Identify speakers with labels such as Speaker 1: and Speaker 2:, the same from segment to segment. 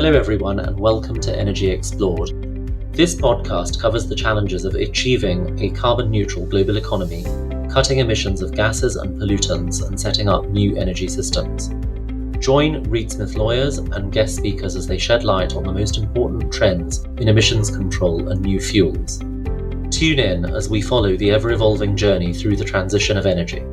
Speaker 1: Hello everyone and welcome to Energy Explored. This podcast covers the challenges of achieving a carbon-neutral global economy, cutting emissions of gases and pollutants, and setting up new energy systems. Join Reed Smith lawyers and guest speakers as they shed light on the most important trends in emissions control and new fuels. Tune in as we follow the ever-evolving journey through the transition of energy.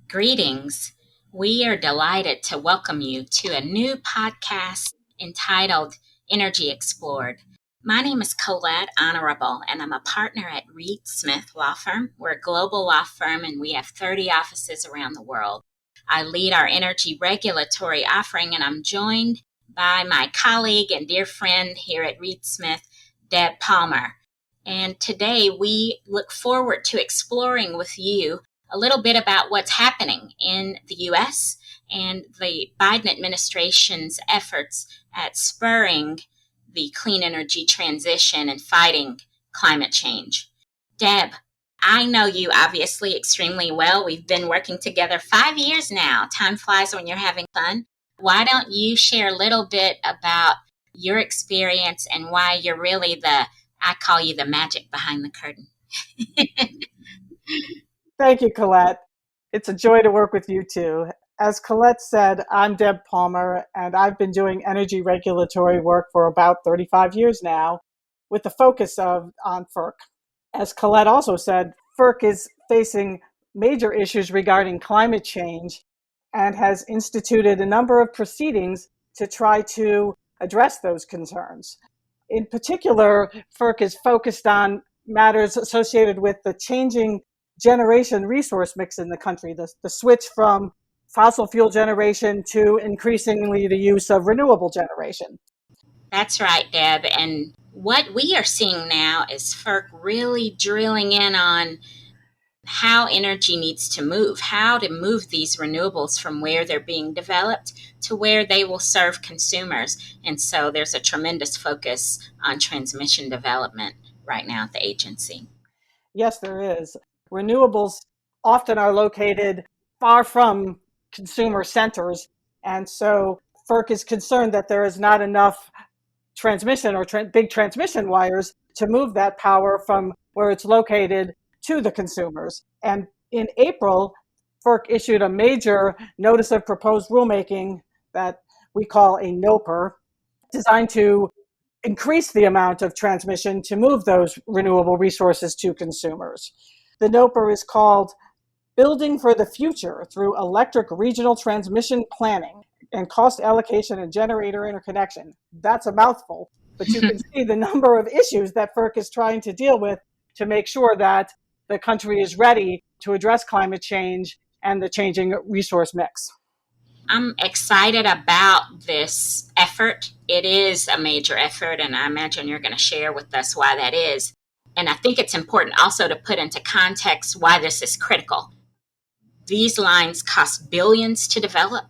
Speaker 2: Greetings. We are delighted to welcome you to a new podcast entitled Energy Explored. My name is Colette Honorable, and I'm a partner at Reed Smith Law Firm. We're a global law firm, and we have 30 offices around the world. I lead our energy regulatory offering, and I'm joined by my colleague and dear friend here at Reed Smith, Debra Palmer. And today we look forward to exploring with you a little bit about what's happening in the U.S. and the Biden administration's efforts at spurring the clean energy transition and fighting climate change. Deb, I know you obviously extremely well. We've been working together 5 years now. Time flies when you're having fun. Why don't you share a little bit about your experience and why you're really I call you the magic behind the curtain.
Speaker 3: Thank you, Colette. It's a joy to work with you too. As Colette said, I'm Deb Palmer, and I've been doing energy regulatory work for about 35 years now, with the focus on FERC. As Colette also said, FERC is facing major issues regarding climate change and has instituted a number of proceedings to try to address those concerns. In particular, FERC is focused on matters associated with the changing generation resource mix in the country, the switch from fossil fuel generation to increasingly the use of renewable generation.
Speaker 2: That's right, Deb. And what we are seeing now is FERC really drilling in on how energy needs to move, how to move these renewables from where they're being developed to where they will serve consumers. And so there's a tremendous focus on transmission development right now at the agency.
Speaker 3: Yes, there is. Renewables often are located far from consumer centers, and so FERC is concerned that there is not enough transmission or big transmission wires to move that power from where it's located to the consumers. And in April, FERC issued a major notice of proposed rulemaking that we call a NOPR, designed to increase the amount of transmission to move those renewable resources to consumers. The NOPR is called Building for the Future Through Electric Regional Transmission Planning and Cost Allocation and Generator Interconnection. That's a mouthful, but you can see the number of issues that FERC is trying to deal with to make sure that the country is ready to address climate change and the changing resource mix.
Speaker 2: I'm excited about this effort. It is a major effort, and I imagine you're going to share with us why that is. And I think it's important also to put into context why this is critical. These lines cost billions to develop.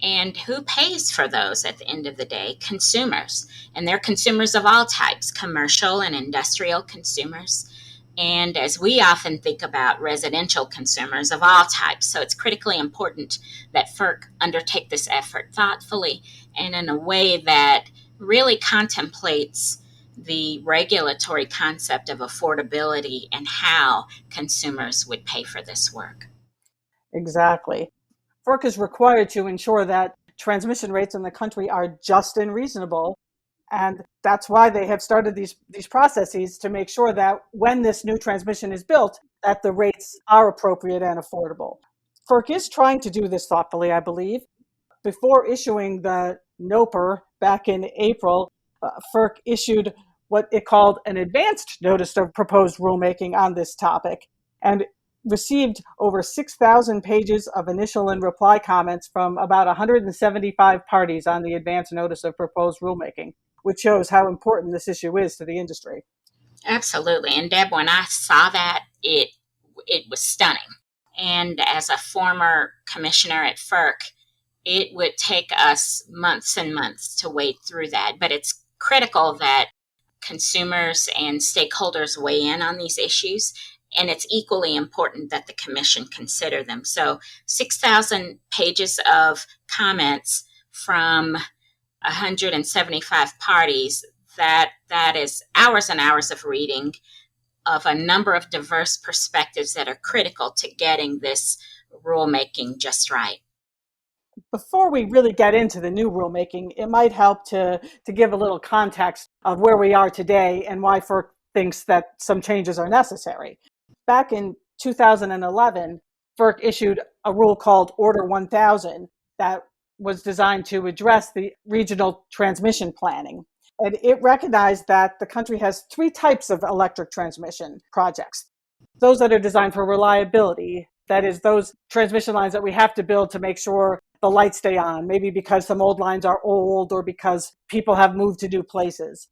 Speaker 2: And who pays for those at the end of the day? Consumers. And they're consumers of all types, commercial and industrial consumers. And as we often think about residential consumers of all types. So it's critically important that FERC undertake this effort thoughtfully and in a way that really contemplates the regulatory concept of affordability and how consumers would pay for this work.
Speaker 3: Exactly. FERC is required to ensure that transmission rates in the country are just and reasonable. And that's why they have started these processes to make sure that when this new transmission is built, that the rates are appropriate and affordable. FERC is trying to do this thoughtfully, I believe. Before issuing the NOPR back in April, FERC issued what it called an advanced notice of proposed rulemaking on this topic and received over 6,000 pages of initial and reply comments from about 175 parties on the advanced notice of proposed rulemaking, which shows how important this issue is to the industry.
Speaker 2: Absolutely. And Deb, when I saw that, it was stunning. And as a former commissioner at FERC, it would take us months and months to wade through that. But it's critical that consumers and stakeholders weigh in on these issues. and it's equally important that the commission consider them. So 6,000 pages of comments from 175 parties, that is hours and hours of reading of a number of diverse perspectives that are critical to getting this rulemaking just right.
Speaker 3: Before we really get into the new rulemaking, it might help to give a little context of where we are today and why FERC thinks that some changes are necessary. Back in 2011, FERC issued a rule called Order 1000 that was designed to address the regional transmission planning. And it recognized that the country has three types of electric transmission projects. Those that are designed for reliability, that is, those transmission lines that we have to build to make sure the lights stay on, maybe because some old lines are old or because people have moved to new places.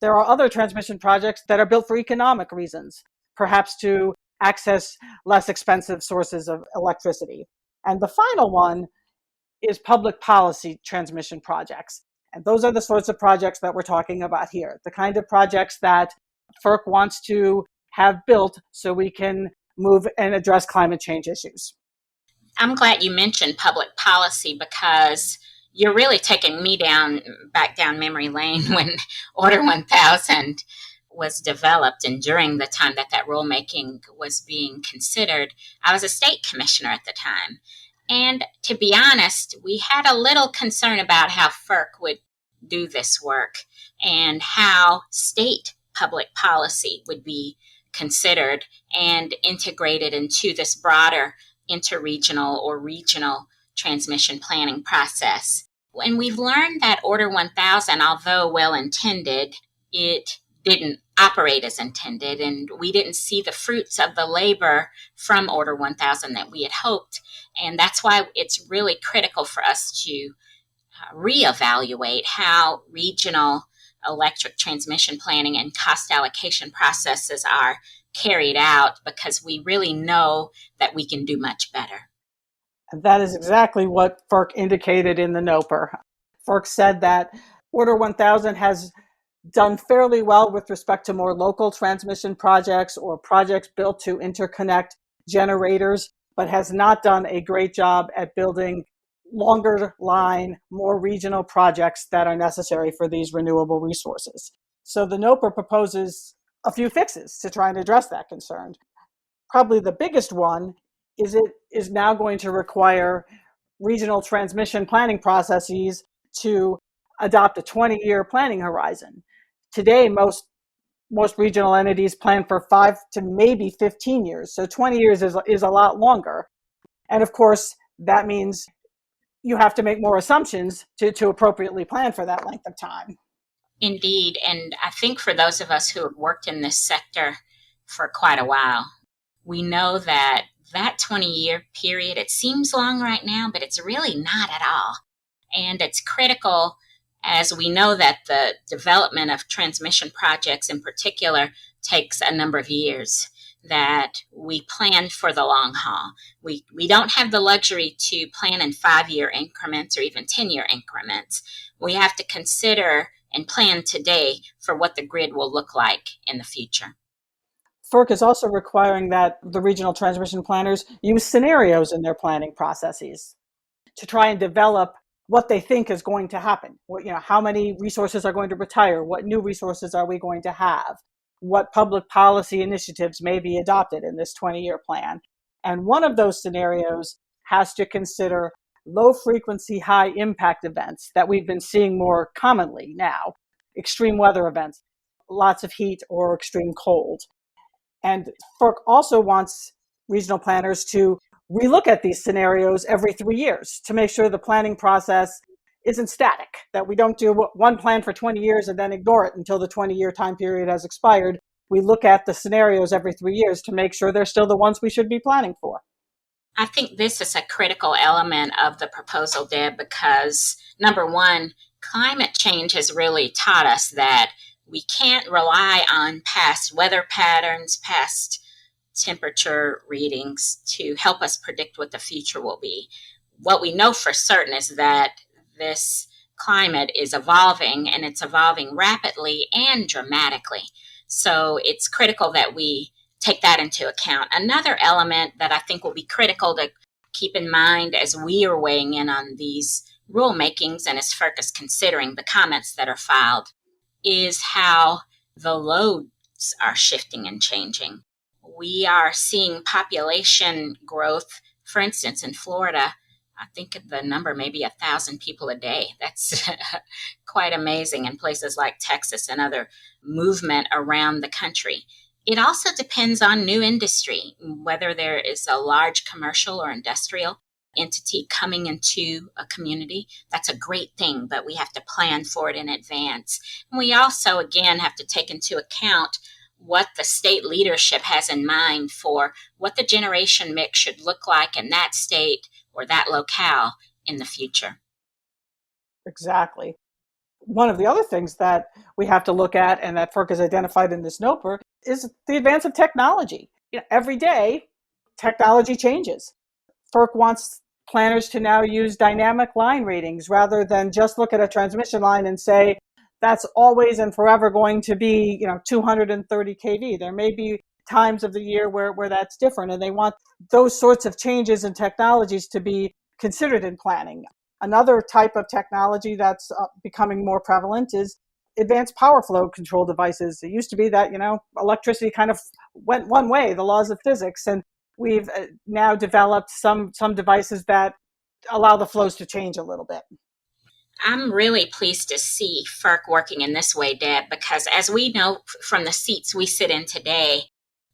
Speaker 3: There are other transmission projects that are built for economic reasons, perhaps to access less expensive sources of electricity. And the final one is public policy transmission projects. And those are the sorts of projects that we're talking about here, the kind of projects that FERC wants to have built so we can move and address climate change issues.
Speaker 2: I'm glad you mentioned public policy because you're really taking me back down memory lane when Order 1000 was developed, and during the time that rulemaking was being considered. I was a state commissioner at the time. And to be honest, we had a little concern about how FERC would do this work and how state public policy would be considered and integrated into this broader interregional or regional transmission planning process. And we've learned that Order 1000, although well-intended, it didn't operate as intended, and we didn't see the fruits of the labor from Order 1000 that we had hoped. And that's why it's really critical for us to reevaluate how regional electric transmission planning and cost allocation processes are carried out, because we really know that we can do much better.
Speaker 3: And that is exactly what FERC indicated in the NOPR. FERC said that Order 1000 has done fairly well with respect to more local transmission projects or projects built to interconnect generators, but has not done a great job at building longer line, more regional projects that are necessary for these renewable resources. So the NOPR proposes a few fixes to try and address that concern. Probably the biggest one is it is now going to require regional transmission planning processes to adopt a 20-year planning horizon. Today, most regional entities plan for 5 to maybe 15 years. So 20 years is a lot longer. And of course, that means you have to make more assumptions to appropriately plan for that length of time.
Speaker 2: Indeed. And I think for those of us who have worked in this sector for quite a while, we know that 20-year period, it seems long right now, but it's really not at all. And it's critical, as we know that the development of transmission projects in particular takes a number of years, that we plan for the long haul. We don't have the luxury to plan in 5-year increments or even 10-year increments. We have to consider and plan today for what the grid will look like in the future.
Speaker 3: FERC is also requiring that the regional transmission planners use scenarios in their planning processes to try and develop what they think is going to happen. How many resources are going to retire? What new resources are we going to have? What public policy initiatives may be adopted in this 20-year plan? And one of those scenarios has to consider low frequency, high impact events that we've been seeing more commonly now, extreme weather events, lots of heat or extreme cold. And FERC also wants regional planners to relook at these scenarios every 3 years to make sure the planning process isn't static, that we don't do one plan for 20 years and then ignore it until the 20-year time period has expired. We look at the scenarios every 3 years to make sure they're still the ones we should be planning for.
Speaker 2: I think this is a critical element of the proposal, Deb, because number one, climate change has really taught us that we can't rely on past weather patterns, past temperature readings to help us predict what the future will be. What we know for certain is that this climate is evolving, and it's evolving rapidly and dramatically. So it's critical that we take that into account. Another element that I think will be critical to keep in mind as we are weighing in on these rulemakings and as FERC is considering the comments that are filed is how the loads are shifting and changing. We are seeing population growth, for instance, in Florida. I think the number may be 1,000 people a day. That's quite amazing in places like Texas and other movement around the country. It also depends on new industry, whether there is a large commercial or industrial entity coming into a community. That's a great thing, but we have to plan for it in advance. And we also, again, have to take into account what the state leadership has in mind for what the generation mix should look like in that state or that locale in the future.
Speaker 3: Exactly. One of the other things that we have to look at and that FERC has identified in this NOPR is the advance of technology. Every day, technology changes. FERC wants planners to now use dynamic line ratings rather than just look at a transmission line and say, that's always and forever going to be 230 kV. There may be times of the year where that's different, and they want those sorts of changes in technologies to be considered in planning. Another type of technology that's becoming more prevalent is advanced power flow control devices. It used to be that, electricity kind of went one way, the laws of physics, and we've now developed some devices that allow the flows to change a little bit.
Speaker 2: I'm really pleased to see FERC working in this way, Deb, because as we know from the seats we sit in today,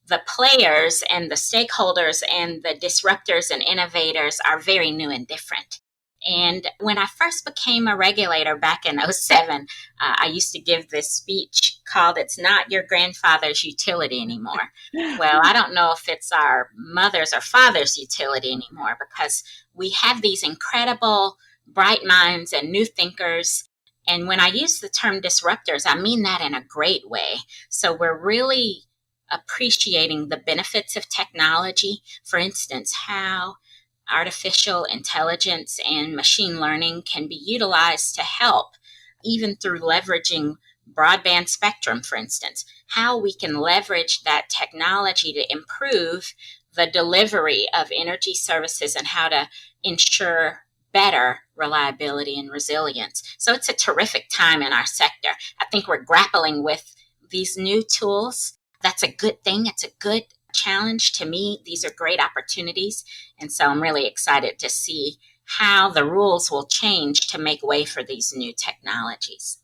Speaker 2: the players and the stakeholders and the disruptors and innovators are very new and different. And when I first became a regulator back in 2007, I used to give this speech called "It's Not Your Grandfather's Utility Anymore." Well, I don't know if it's our mother's or father's utility anymore, because we have these incredible bright minds and new thinkers. And when I use the term disruptors, I mean that in a great way. So we're really appreciating the benefits of technology. For instance, how artificial intelligence and machine learning can be utilized to help, even through leveraging broadband spectrum, for instance, how we can leverage that technology to improve the delivery of energy services and how to ensure better reliability and resilience. So it's a terrific time in our sector. I think we're grappling with these new tools. That's a good thing. It's a good challenge to me. These are great opportunities. And so I'm really excited to see how the rules will change to make way for these new technologies.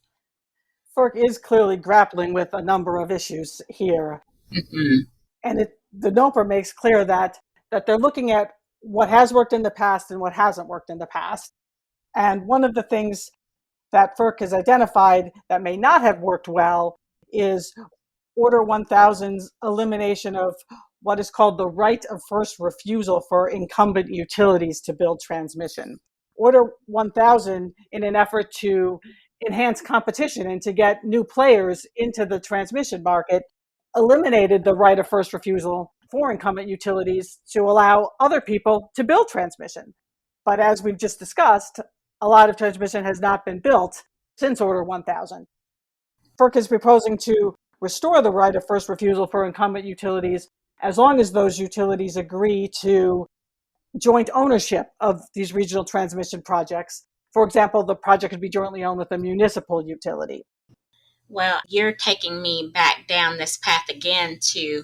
Speaker 3: FERC is clearly grappling with a number of issues here.
Speaker 2: Mm-hmm.
Speaker 3: And the NOPR makes clear that they're looking at what has worked in the past and what hasn't worked in the past. And one of the things that FERC has identified that may not have worked well is Order 1000's elimination of what is called the right of first refusal for incumbent utilities to build transmission. Order 1000, in an effort to enhance competition and to get new players into the transmission market, eliminated the right of first refusal for incumbent utilities to allow other people to build transmission. But as we've just discussed, a lot of transmission has not been built since Order 1000. FERC is proposing to restore the right of first refusal for incumbent utilities as long as those utilities agree to joint ownership of these regional transmission projects. For example, the project could be jointly owned with a municipal utility.
Speaker 2: Well, you're taking me back down this path again to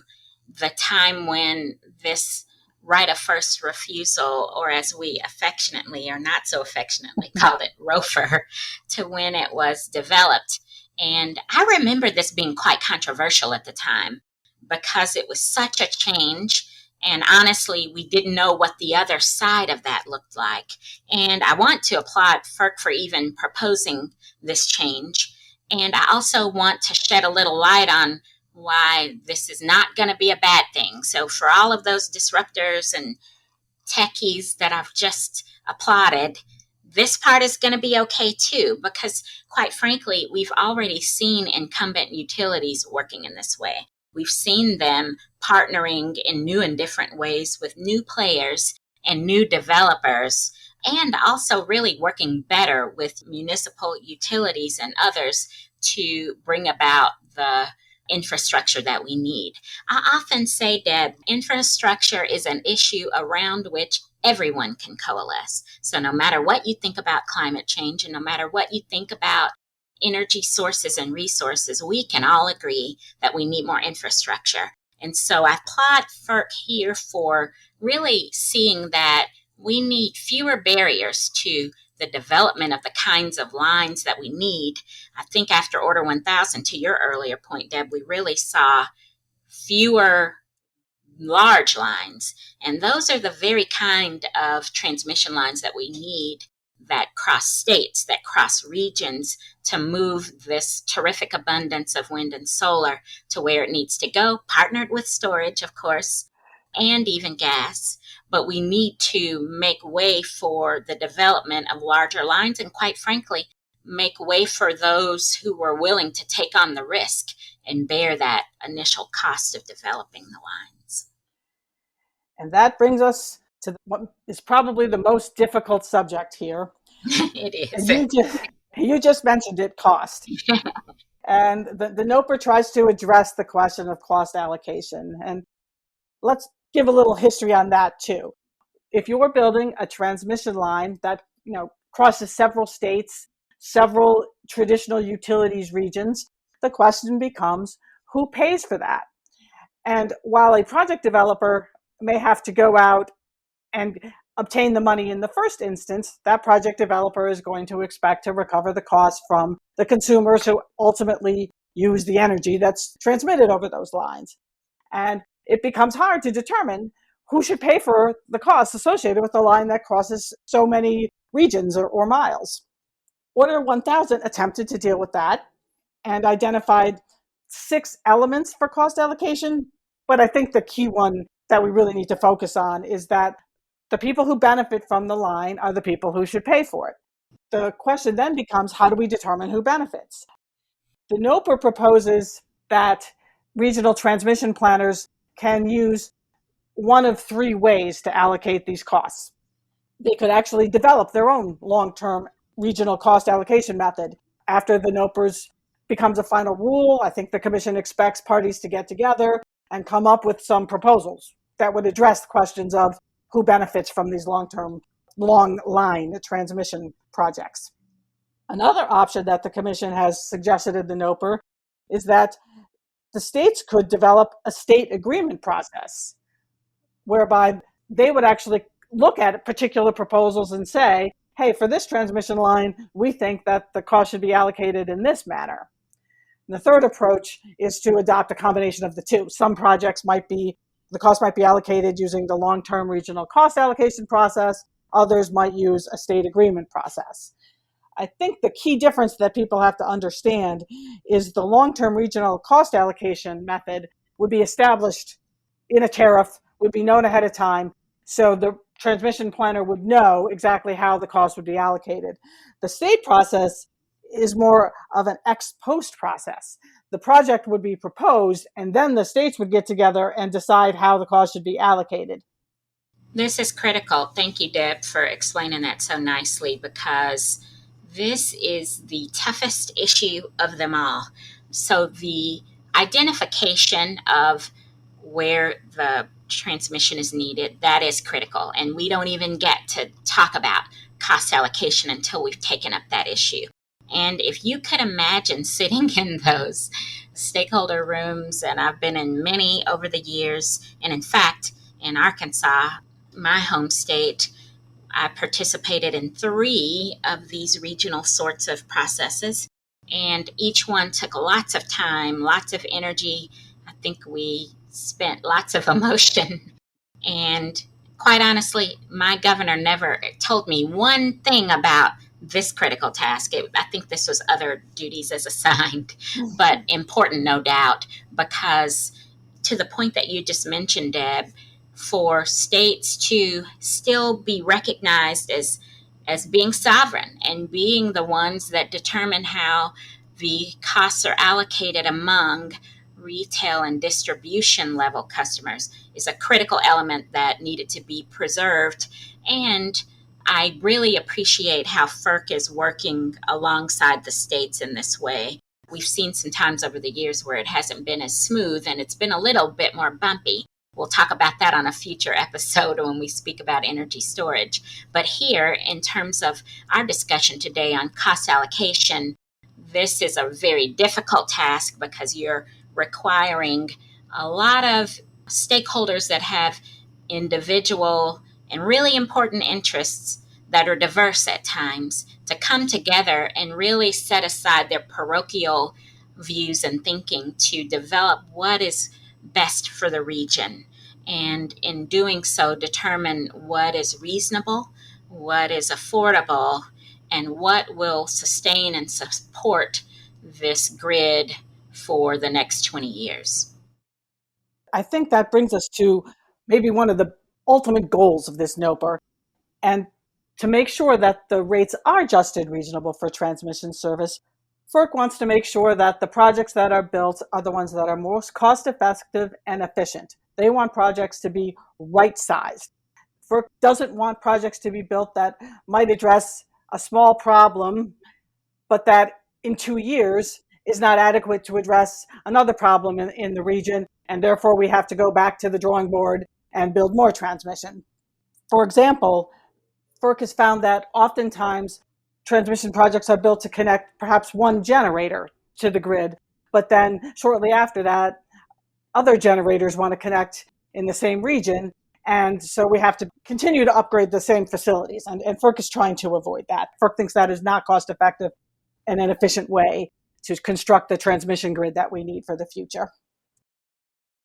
Speaker 2: the time when this right of first refusal, or as we affectionately or not so affectionately called it, ROFR, to when it was developed. And I remember this being quite controversial at the time because it was such a change. And honestly, we didn't know what the other side of that looked like. And I want to applaud FERC for even proposing this change. And I also want to shed a little light on why this is not going to be a bad thing. So for all of those disruptors and techies that I've just applauded, this part is going to be okay too, because quite frankly, we've already seen incumbent utilities working in this way. We've seen them partnering in new and different ways with new players and new developers, and also really working better with municipal utilities and others to bring about the infrastructure that we need. I often say, Deb, infrastructure is an issue around which everyone can coalesce. So no matter what you think about climate change and no matter what you think about energy sources and resources, we can all agree that we need more infrastructure. And so I applaud FERC here for really seeing that we need fewer barriers to the development of the kinds of lines that we need. I think after Order 1000, to your earlier point, Deb, we really saw fewer large lines. And those are the very kind of transmission lines that we need, that cross states, that cross regions, to move this terrific abundance of wind and solar to where it needs to go, partnered with storage, of course, and even gas. But we need to make way for the development of larger lines and, quite frankly, make way for those who were willing to take on the risk and bear that initial cost of developing the lines.
Speaker 3: And that brings us to what is probably the most difficult subject here.
Speaker 2: It is.
Speaker 3: You just mentioned it, cost. And the NOPR tries to address the question of cost allocation. And let's give a little history on that too. If you were building a transmission line that crosses several states, several traditional utilities regions, the question becomes, who pays for that? And while a project developer may have to go out and obtain the money in the first instance, that project developer is going to expect to recover the cost from the consumers who ultimately use the energy that's transmitted over those lines. And it becomes hard to determine who should pay for the costs associated with a line that crosses so many regions or miles. Order 1000 attempted to deal with that and identified 6 elements for cost allocation. But I think the key one that we really need to focus on is that the people who benefit from the line are the people who should pay for it. The question then becomes, how do we determine who benefits? The NOPR proposes that regional transmission planners can use one of 3 ways to allocate these costs. They could actually develop their own long-term regional cost allocation method. After the NOPRs becomes a final rule, I think the Commission expects parties to get together and come up with some proposals that would address the questions of who benefits from these long-term, long-line transmission projects. Another option that the Commission has suggested in the NOPR is that the states could develop a state agreement process whereby they would actually look at particular proposals and say, hey, for this transmission line, we think that the cost should be allocated in this manner. And the third approach is to adopt a combination of the two. Some projects the cost might be allocated using the long-term regional cost allocation process. Others might use a state agreement process. I think the key difference that people have to understand is the long-term regional cost allocation method would be established in a tariff, would be known ahead of time, so the transmission planner would know exactly how the cost would be allocated. The state process is more of an ex post process. The project would be proposed, and then the states would get together and decide how the cost should be allocated.
Speaker 2: This is critical. Thank you, Deb, for explaining that so nicely, because this is the toughest issue of them all. So the identification of where the transmission is needed, that is critical. And we don't even get to talk about cost allocation until we've taken up that issue. And if you could imagine sitting in those stakeholder rooms, and I've been in many over the years, and in fact, in Arkansas, my home state, I participated in 3 of these regional sorts of processes, and each one took lots of time, lots of energy. I think we spent lots of emotion. And quite honestly, my governor never told me one thing about this critical task. I think this was other duties as assigned, but important, no doubt, because to the point that you just mentioned, Deb, for states to still be recognized as being sovereign and being the ones that determine how the costs are allocated among retail and distribution level customers is a critical element that needed to be preserved. And I really appreciate how FERC is working alongside the states in this way. We've seen some times over the years where it hasn't been as smooth and it's been a little bit more bumpy. We'll talk about that on a future episode when we speak about energy storage. But here, in terms of our discussion today on cost allocation, this is a very difficult task because you're requiring a lot of stakeholders that have individual and really important interests that are diverse at times to come together and really set aside their parochial views and thinking to develop what is best for the region. And in doing so, determine what is reasonable, what is affordable, and what will sustain and support this grid for the next 20 years.
Speaker 3: I think that brings us to maybe one of the ultimate goals of this NOPR, and to make sure that the rates are just and reasonable for transmission service. FERC wants to make sure that the projects that are built are the ones that are most cost effective and efficient. They want projects to be right sized. FERC doesn't want projects to be built that might address a small problem, but that in 2 years is not adequate to address another problem in the region, and therefore we have to go back to the drawing board and build more transmission. For example, FERC has found that oftentimes transmission projects are built to connect perhaps one generator to the grid, but then shortly after that, other generators want to connect in the same region, and so we have to continue to upgrade the same facilities, and FERC is trying to avoid that. FERC thinks that is not cost effective and an efficient way to construct the transmission grid that we need for the future.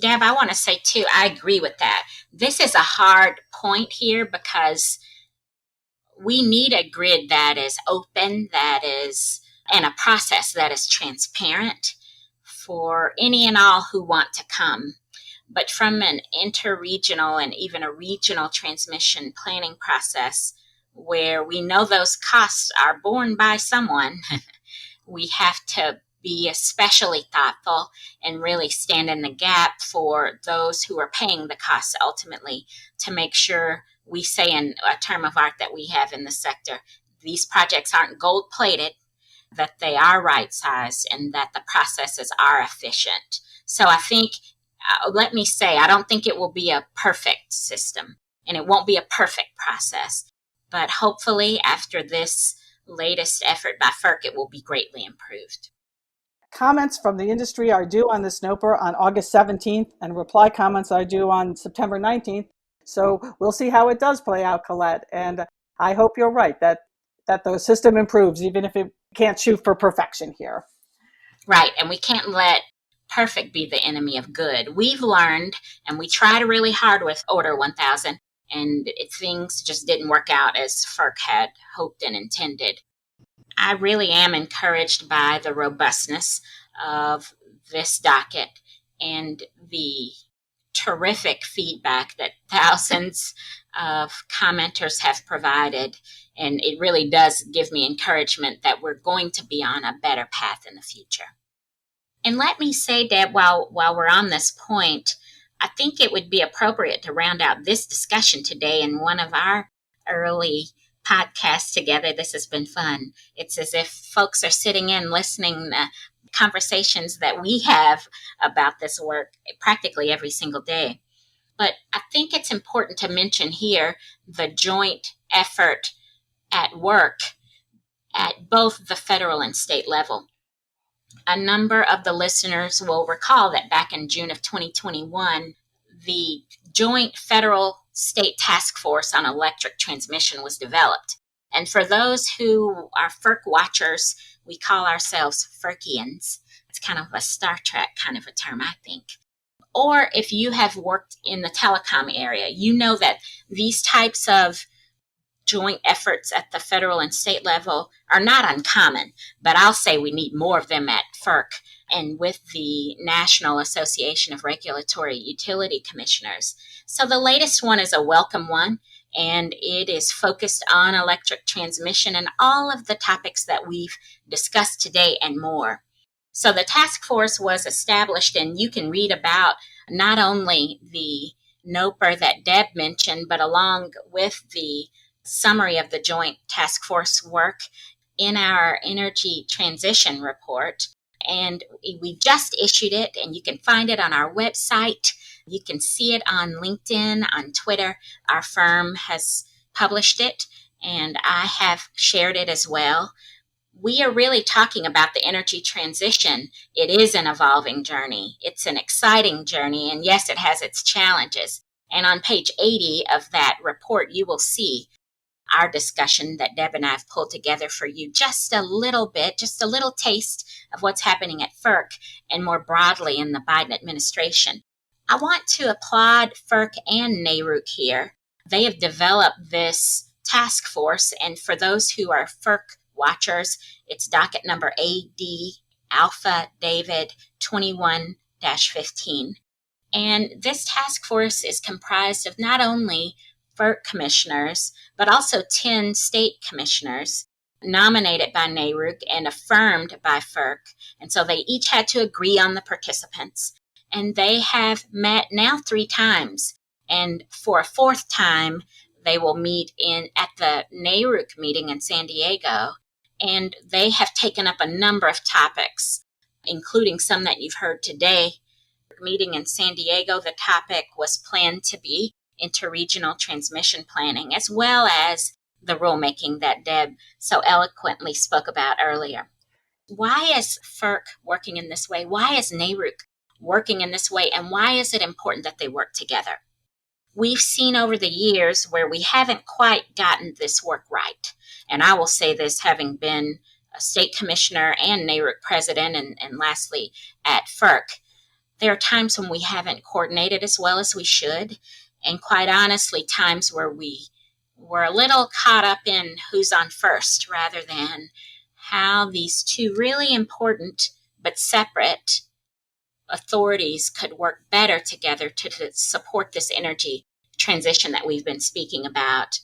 Speaker 2: Deb, I want to say too, I agree with that. This is a hard point here because we need a grid that is open, and a process that is transparent for any and all who want to come. But from an interregional and even a regional transmission planning process where we know those costs are borne by someone, we have to be especially thoughtful and really stand in the gap for those who are paying the costs ultimately to make sure we say in a term of art that we have in the sector, these projects aren't gold plated, that they are right sized, and that the processes are efficient. So I think, let me say, I don't think it will be a perfect system and it won't be a perfect process, but hopefully after this latest effort by FERC, it will be greatly improved.
Speaker 3: Comments from the industry are due on this NOPR on August 17th, and reply comments are due on September 19th. So we'll see how it does play out, Colette. And I hope you're right that the system improves, even if it can't shoot for perfection here.
Speaker 2: Right. And we can't let perfect be the enemy of good. We've learned, and we tried really hard with Order 1000, and things just didn't work out as FERC had hoped and intended. I really am encouraged by the robustness of this docket and the terrific feedback that thousands of commenters have provided. And it really does give me encouragement that we're going to be on a better path in the future. And let me say, Deb, while we're on this point, I think it would be appropriate to round out this discussion today in one of our early podcasts together. This has been fun. It's as if folks are sitting in listening to conversations that we have about this work practically every single day. But I think it's important to mention here the joint effort at work at both the federal and state level. A number of the listeners will recall that back in June of 2021, the joint federal state task force on electric transmission was developed. And for those who are FERC watchers, we call ourselves FERCians. It's kind of a Star Trek kind of a term, I think. Or if you have worked in the telecom area, you know that these types of joint efforts at the federal and state level are not uncommon, but I'll say we need more of them at FERC and with the National Association of Regulatory Utility Commissioners. So the latest one is a welcome one, and it is focused on electric transmission and all of the topics that we've discussed today and more. So the task force was established, and you can read about not only the NOPR that Deb mentioned, but along with the summary of the joint task force work in our energy transition report. And we just issued it, and you can find it on our website. You can see it on LinkedIn, on Twitter. Our firm has published it, and I have shared it as well. We are really talking about the energy transition. It is an evolving journey. It's an exciting journey, and yes, it has its challenges. And on page 80 of that report, you will see our discussion that Deb and I have pulled together for you, just a little bit, just a little taste of what's happening at FERC and more broadly in the Biden administration. I want to applaud FERC and NARUC here. They have developed this task force, and for those who are FERC watchers, it's docket number AD Alpha David 21-15. And this task force is comprised of not only FERC commissioners, but also 10 state commissioners nominated by NARUC and affirmed by FERC. And so they each had to agree on the participants. And they have met now 3 times. And for a 4th time, they will meet at the NARUC meeting in San Diego. And they have taken up a number of topics, including some that you've heard today. Meeting in San Diego, the topic was planned to be interregional transmission planning, as well as the rulemaking that Deb so eloquently spoke about earlier. Why is FERC working in this way? Why is NARUC working in this way? And why is it important that they work together? We've seen over the years where we haven't quite gotten this work right. And I will say this, having been a state commissioner and NARUC president, and lastly at FERC, there are times when we haven't coordinated as well as we should. And quite honestly, times where we were a little caught up in who's on first rather than how these two really important but separate authorities could work better together to support this energy transition that we've been speaking about.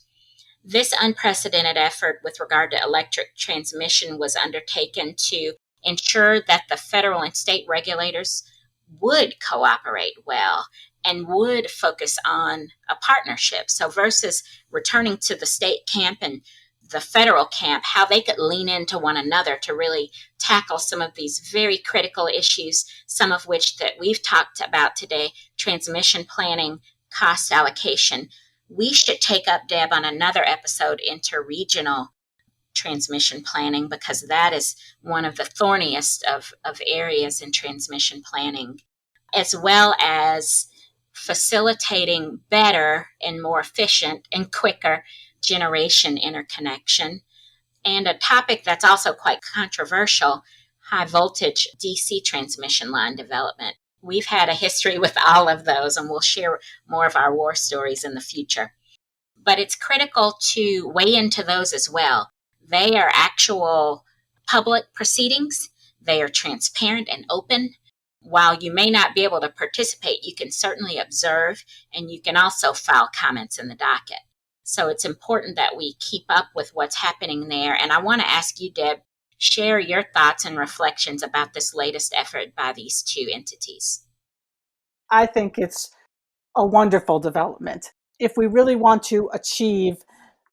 Speaker 2: This unprecedented effort with regard to electric transmission was undertaken to ensure that the federal and state regulators would cooperate well and would focus on a partnership. So versus returning to the state camp and the federal camp, how they could lean into one another to really tackle some of these very critical issues, some of which that we've talked about today, transmission planning, cost allocation. We should take up, Deb, on another episode, interregional transmission planning, because that is one of the thorniest of areas in transmission planning, as well as facilitating better and more efficient and quicker generation interconnection. And a topic that's also quite controversial, high voltage DC transmission line development. We've had a history with all of those, and we'll share more of our war stories in the future. But it's critical to weigh into those as well. They are actual public proceedings. They are transparent and open. While you may not be able to participate, you can certainly observe, and you can also file comments in the docket. So it's important that we keep up with what's happening there. And I want to ask you, Deb, share your thoughts and reflections about this latest effort by these two entities.
Speaker 3: I think it's a wonderful development. If we really want to achieve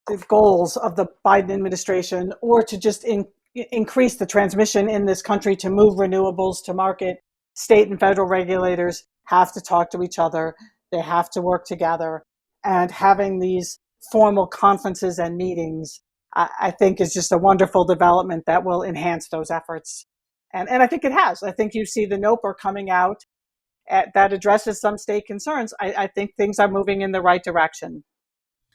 Speaker 3: the goals of the Biden administration, or to just increase the transmission in this country to move renewables to market, state and federal regulators have to talk to each other. They have to work together. And having these formal conferences and meetings, I think, is just a wonderful development that will enhance those efforts. And I think it has. I think you see the NOPR coming out that addresses some state concerns. I think things are moving in the right direction.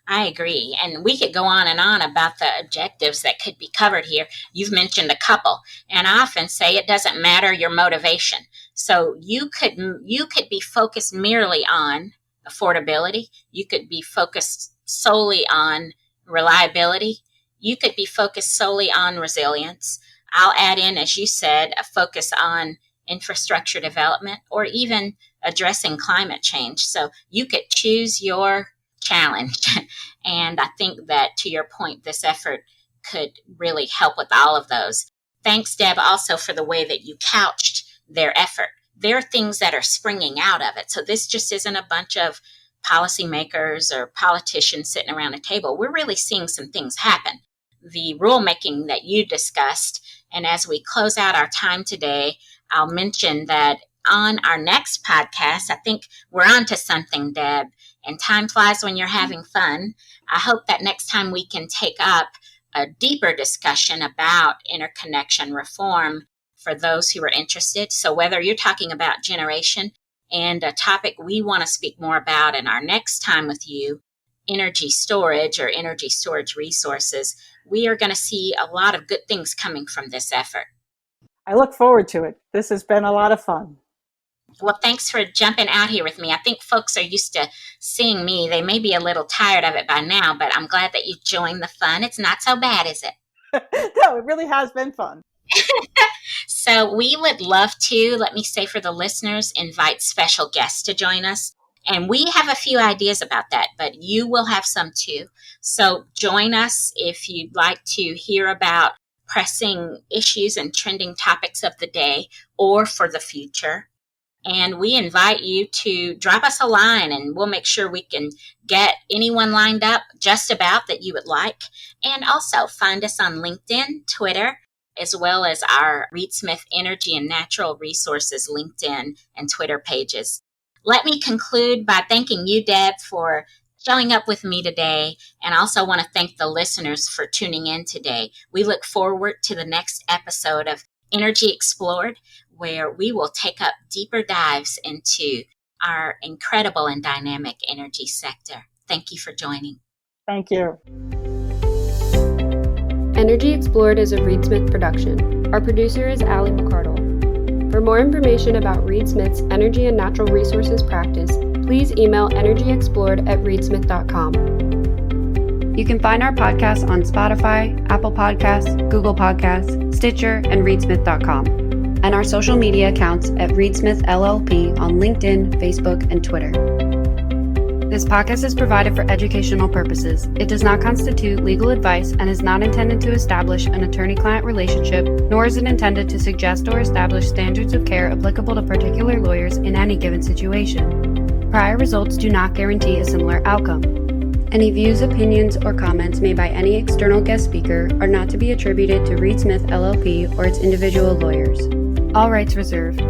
Speaker 2: I agree. And we could go on and on about the objectives that could be covered here. You've mentioned a couple, and I often say it doesn't matter your motivation. So you could be focused merely on affordability. You could be focused solely on reliability. You could be focused solely on resilience. I'll add in, as you said, a focus on infrastructure development or even addressing climate change. So you could choose your challenge. And I think that, to your point, this effort could really help with all of those. Thanks, Deb, also for the way that you couched their effort. There are things that are springing out of it. So this just isn't a bunch of policymakers or politicians sitting around a table. We're really seeing some things happen. The rulemaking that you discussed And as we close out our time today, I'll mention that on our next podcast, I think we're on to something, Deb, and time flies when you're having fun. I hope that next time we can take up a deeper discussion about interconnection reform for those who are interested. So whether you're talking about generation and a topic we want to speak more about in our next time with you, energy storage or energy storage resources, we are going to see a lot of good things coming from this effort.
Speaker 3: I look forward to it. This has been a lot of fun.
Speaker 2: Well, thanks for jumping out here with me. I think folks are used to seeing me. They may be a little tired of it by now, but I'm glad that you joined the fun. It's not so bad, is it?
Speaker 3: No, it really has been fun.
Speaker 2: So we would love to, let me say for the listeners, invite special guests to join us. And we have a few ideas about that, but you will have some too. So join us if you'd like to hear about pressing issues and trending topics of the day or for the future. And we invite you to drop us a line, and we'll make sure we can get anyone lined up just about that you would like. And also find us on LinkedIn, Twitter, as well as our Reed Smith Energy and Natural Resources LinkedIn and Twitter pages. Let me conclude by thanking you, Deb, for showing up with me today. And I also want to thank the listeners for tuning in today. We look forward to the next episode of Energy Explored, where we will take up deeper dives into our incredible and dynamic energy sector. Thank you for joining.
Speaker 3: Thank you.
Speaker 4: Energy Explored is a Reed Smith production. Our producer is Allie McCardle. For more information about Reed Smith's energy and natural resources practice, please email energyyexplored@reedsmith.com. You can find our podcast on Spotify, Apple Podcasts, Google Podcasts, Stitcher, and reedsmith.com, and our social media accounts at Reed Smith LLP on LinkedIn, Facebook, and Twitter. This podcast is provided for educational purposes. It does not constitute legal advice and is not intended to establish an attorney-client relationship, nor is it intended to suggest or establish standards of care applicable to particular lawyers in any given situation. Prior results do not guarantee a similar outcome. Any views, opinions, or comments made by any external guest speaker are not to be attributed to Reed Smith LLP or its individual lawyers. All rights reserved.